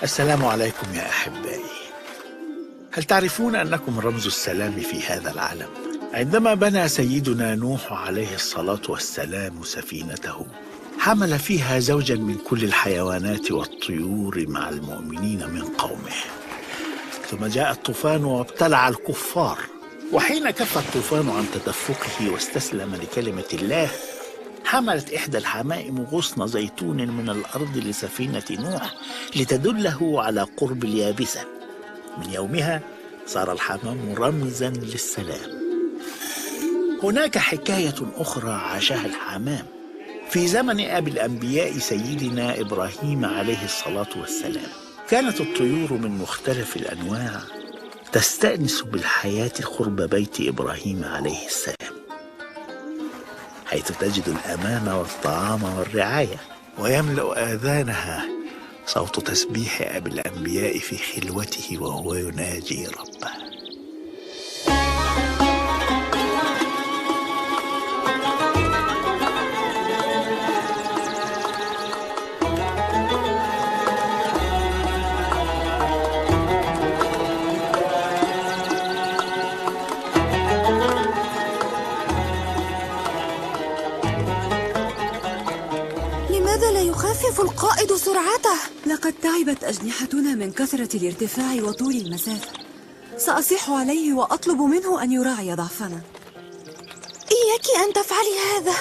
السلام عليكم يا أحبائي. هل تعرفون أنكم رمز السلام في هذا العالم؟ عندما بنى سيدنا نوح عليه الصلاة والسلام سفينته، حمل فيها زوجا من كل الحيوانات والطيور مع المؤمنين من قومه. ثم جاء الطوفان وابتلع الكفار، وحين كف الطوفان عن تدفقه واستسلم لكلمة الله، حملت إحدى الحمائم غصن زيتون من الأرض لسفينة نوح لتدله على قرب اليابسة. من يومها صار الحمام رمزا للسلام. هناك حكاية أخرى عاشها الحمام في زمن أبي الأنبياء سيدنا إبراهيم عليه الصلاة والسلام. كانت الطيور من مختلف الأنواع تستأنس بالحياة قرب بيت إبراهيم عليه السلام، حيث تجد الأمان والطعام والرعاية، ويملأ آذانها صوت تسبيح أبي الأنبياء في خلوته وهو يناجي ربه. لماذا لا يخفف القائد سرعته؟ لقد تعبت أجنحتنا من كثرة الارتفاع وطول المسافة. سأصيح عليه وأطلب منه أن يراعي ضعفنا. إياك أن تفعلي هذا،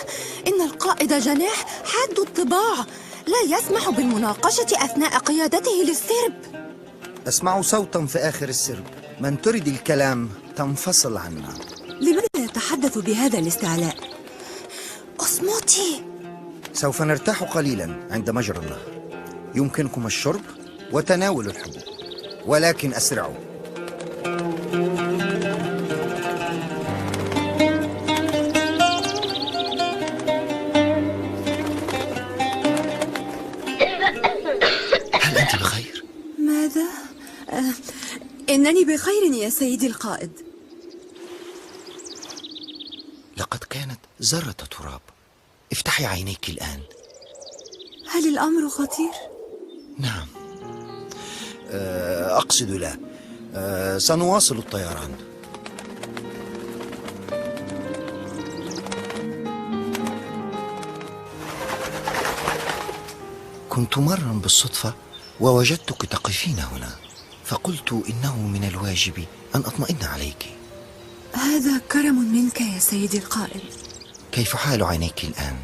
إن القائد جناح حاد الطباع، لا يسمح بالمناقشة أثناء قيادته للسرب. أسمع صوتا في آخر السرب، من تريد الكلام تنفصل عنا. لماذا يتحدث بهذا الاستعلاء؟ اصمتي. سوف نرتاح قليلا عند مجرى النهر، يمكنكم الشرب وتناول الحبوب، ولكن أسرعوا. هل أنت بخير؟ ماذا؟ إنني بخير يا سيدي القائد. لقد كانت ذرة تراب. افتحي عينيك الآن. هل الأمر خطير؟ نعم. أقصد لا. سنواصل الطيران. كنت مرا بالصدفة ووجدتك تقفين هنا، فقلت إنه من الواجب أن أطمئن عليك. هذا كرم منك يا سيدي القائد. كيف حال عينيك الآن؟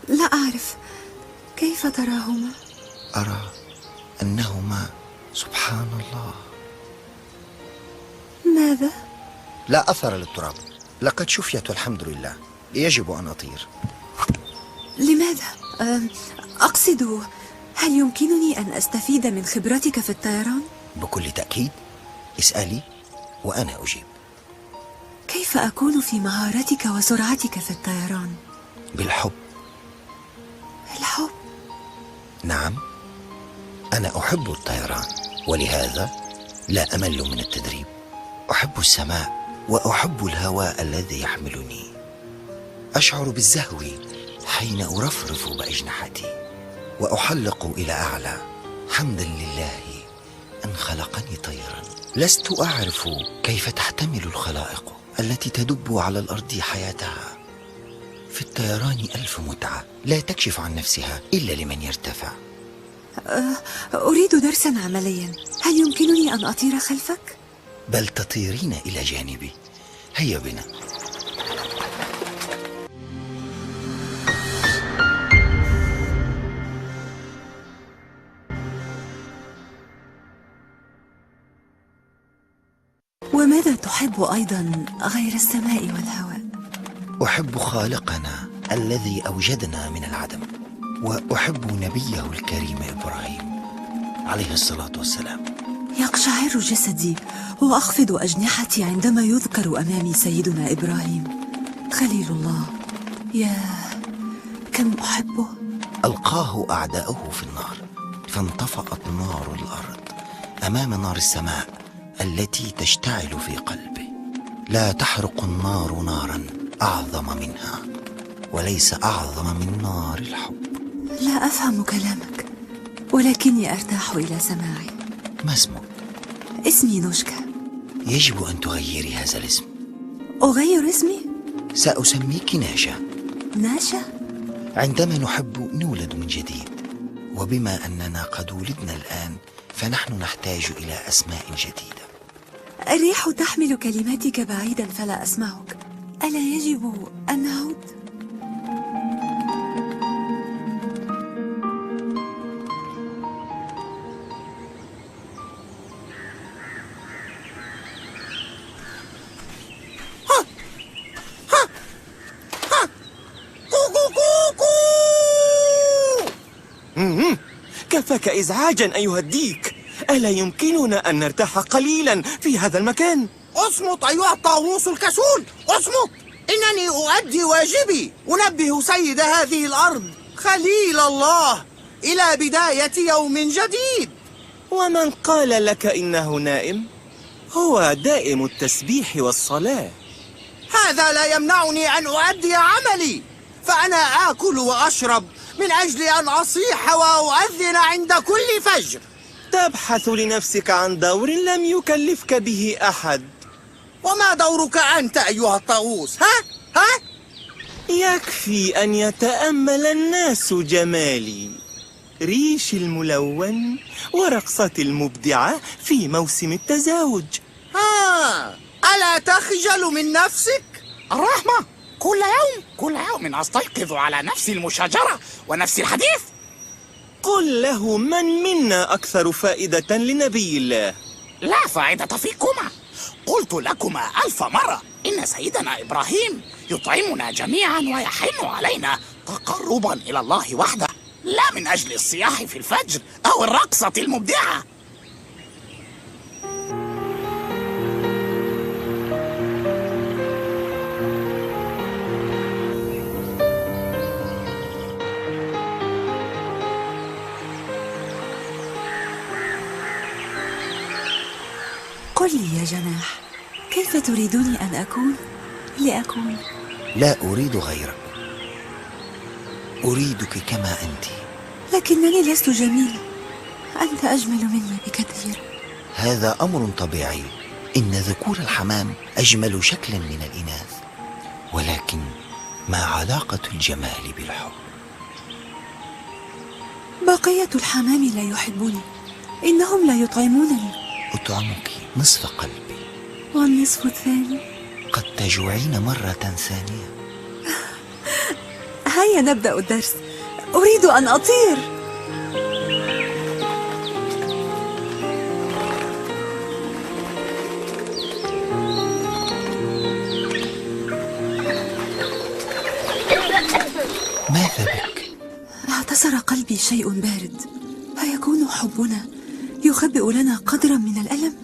لا أعرف، كيف تراهما؟ أرى أنهما سبحان الله. ماذا؟ لا أثر للتراب، لقد شفيت والحمد لله. يجب أن أطير. لماذا؟ أقصد، هل يمكنني أن أستفيد من خبرتك في الطيران؟ بكل تأكيد، اسألي وأنا أجيب. كيف أكون في مهارتك وسرعتك في الطيران؟ بالحب. الحب؟ نعم، أنا أحب الطيران، ولهذا لا أمل من التدريب. أحب السماء وأحب الهواء الذي يحملني. أشعر بالزهو حين أرفرف بأجنحتي وأحلق إلى أعلى، حمدا لله أن خلقني طيرا. لست أعرف كيف تحتمل الخلائق التي تدب على الأرض حياتها. في الطيران ألف متعة لا تكشف عن نفسها إلا لمن يرتفع. أريد درسا عمليا، هل يمكنني أن أطير خلفك؟ بل تطيرين إلى جانبي. هيا بنا. وماذا تحب أيضا غير السماء والهواء؟ أحب خالقنا الذي أوجدنا من العدم، وأحب نبيه الكريم إبراهيم عليه الصلاة والسلام. يقشعر جسدي وأخفض أجنحتي عندما يذكر أمامي سيدنا إبراهيم خليل الله. يا كم أحبه. ألقاه أعداؤه في النار، فانطفأت نار الأرض أمام نار السماء التي تشتعل في قلبه. لا تحرق النار نارا أعظم منها، وليس أعظم من نار الحب. لا أفهم كلامك، ولكني أرتاح إلى سماعي. ما اسمك؟ اسمي نوشكا. يجب أن تغيري هذا الاسم. أغير اسمي؟ سأسميك ناشا. ناشا؟ عندما نحب نولد من جديد، وبما أننا قد ولدنا الآن فنحن نحتاج إلى أسماء جديدة. الريح تحمل كلماتك بعيدا فلا أسمعك، ألا يجب أن نعود؟ كفاك إزعاجا أيها الديك. ألا يمكننا أن نرتاح قليلا في هذا المكان؟ اصمت أيها الطاووس الكسول، اصمت. إنني أؤدي واجبي، أنبه سيد هذه الأرض خليل الله إلى بداية يوم جديد. ومن قال لك إنه نائم؟ هو دائم التسبيح والصلاة. هذا لا يمنعني أن أؤدي عملي، فأنا آكل وأشرب من أجل أن أصيح وأؤذن عند كل فجر. تبحث لنفسك عن دور لم يكلفك به أحد. وما دورك أنت أيها الطاووس؟ ها؟ يكفي أن يتأمل الناس جمالي، ريشي الملون ورقصتي المبدعة في موسم التزاوج. ألا تخجل من نفسك؟ الرحمة، كل يوم أستيقظ على نفس المشاجرة ونفس الحديث. قل له من منا أكثر فائدة لنبي الله. لا فائدة فيكما. قلت لكما 1000 مرة إن سيدنا إبراهيم يطعمنا جميعا ويحن علينا تقربا إلى الله وحده، لا من أجل الصياح في الفجر أو الرقصة المبدعة. قل لي يا جناح، كيف تريدني أن أكون لأكون؟ لا أريد غيرك، أريدك كما أنت. لكنني لست جميلة، أنت أجمل مني بكثير. هذا أمر طبيعي، إن ذكور الحمام أجمل شكلا من الإناث، ولكن ما علاقة الجمال بالحب؟ بقية الحمام لا يحبوني، إنهم لا يطعمونني. أطعمك نصف قلبي، والنصف الثاني؟ قد تجوعين مرة ثانية. هيا نبدأ الدرس، أريد أن أطير. ماذا بك؟ اعتصر قلبي شيء بارد. هيكون حبنا يخبئ لنا قدرا من الألم؟